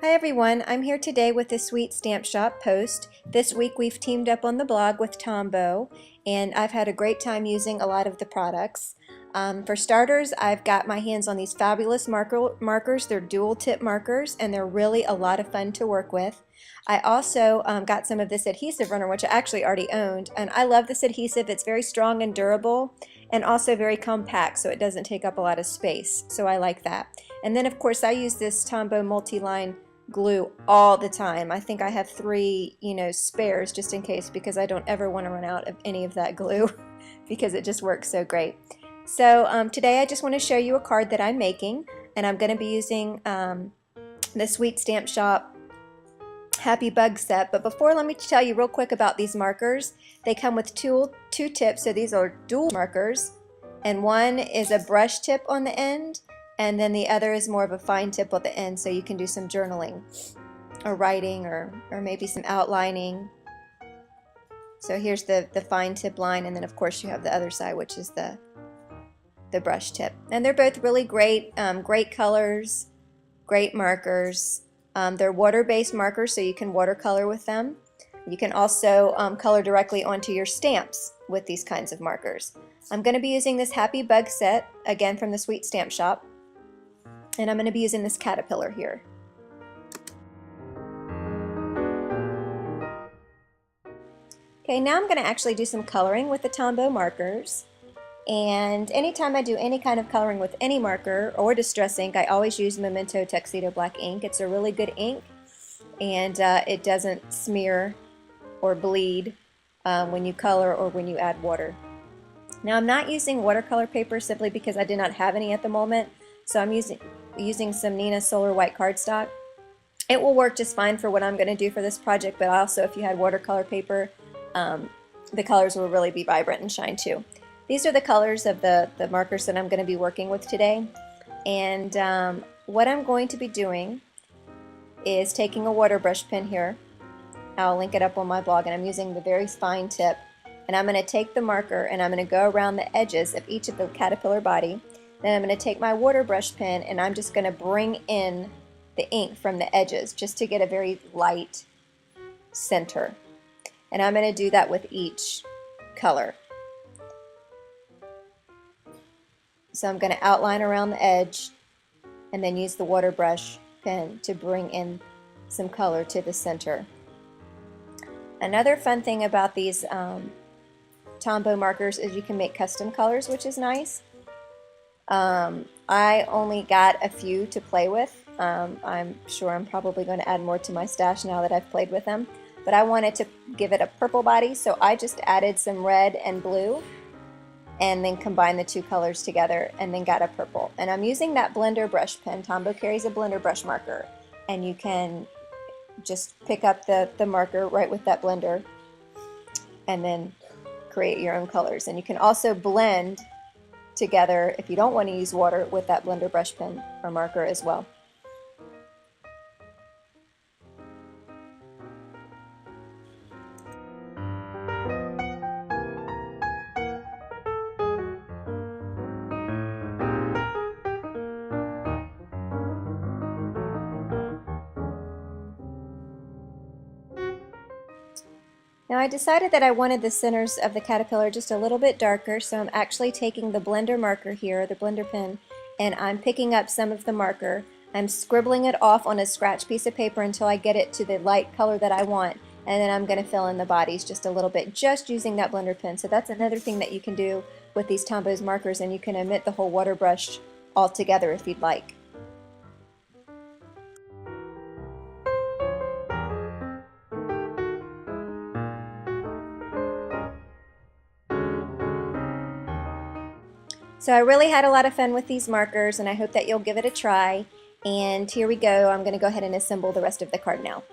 Hi everyone, I'm here today with a sweet stamp shop post. This week we've teamed up on the blog with Tombow and I've had a great time using a lot of the products. For starters, I've got my hands on these fabulous markers. They're dual tip markers and they're really a lot of fun to work with. I also got some of this adhesive runner, which I actually already owned, and I love this adhesive. It's very strong and durable and also very compact, so it doesn't take up a lot of space, so I like that. And then of course I use this Tombow multi-line glue all the time. I think I have three, spares just in case, because I don't ever want to run out of any of that glue because it just works so great. So today I just want to show you a card that I'm making, and I'm going to be using the Sweet Stamp Shop Happy Bug set. But before, let me tell you real quick about these markers. They come with two tips, so these are dual markers, and one is a brush tip on the end, and then the other is more of a fine tip at the end, so you can do some journaling or writing or maybe some outlining. So here's the fine tip line, and then of course you have the other side, which is the brush tip. And they're both really great, great colors, great markers. They're water-based markers, so you can watercolor with them. You can also color directly onto your stamps with these kinds of markers. I'm going to be using this Happy Bug set, again from the Sweet Stamp Shop. And I'm going to be using this caterpillar here. Okay, now I'm going to actually do some coloring with the Tombow markers. And anytime I do any kind of coloring with any marker or distress ink, I always use Memento Tuxedo Black ink. It's a really good ink, and it doesn't smear or bleed when you color or when you add water. Now I'm not using watercolor paper simply because I do not have any at the moment, so I'm using some Nina Solar White cardstock. It will work just fine for what I'm going to do for this project, but also if you had watercolor paper, the colors will really be vibrant and shine too. These are the colors of the markers that I'm going to be working with today, and what I'm going to be doing is taking a water brush pen here. I'll link it up on my blog, and I'm using the very fine tip, and I'm going to take the marker and I'm going to go around the edges of each of the caterpillar body. Then I'm going to take my water brush pen and I'm just going to bring in the ink from the edges just to get a very light center. And I'm going to do that with each color. So I'm going to outline around the edge and then use the water brush pen to bring in some color to the center. Another fun thing about these Tombow markers is you can make custom colors, which is nice. I only got a few to play with. I'm sure I'm probably going to add more to my stash now that I've played with them. But I wanted to give it a purple body, so I just added some red and blue and then combined the two colors together and then got a purple. And I'm using that blender brush pen. Tombow carries a blender brush marker, and you can just pick up the marker right with that blender and then create your own colors. And you can also blend together, if you don't want to use water, with that blender brush pen or marker as well. Now I decided that I wanted the centers of the caterpillar just a little bit darker, so I'm actually taking the blender marker here, the blender pen, and I'm picking up some of the marker. I'm scribbling it off on a scratch piece of paper until I get it to the light color that I want, and then I'm going to fill in the bodies just a little bit, just using that blender pen. So that's another thing that you can do with these Tombow's markers, and you can omit the whole water brush altogether if you'd like. So I really had a lot of fun with these markers, and I hope that you'll give it a try. And here we go. I'm going to go ahead and assemble the rest of the card now.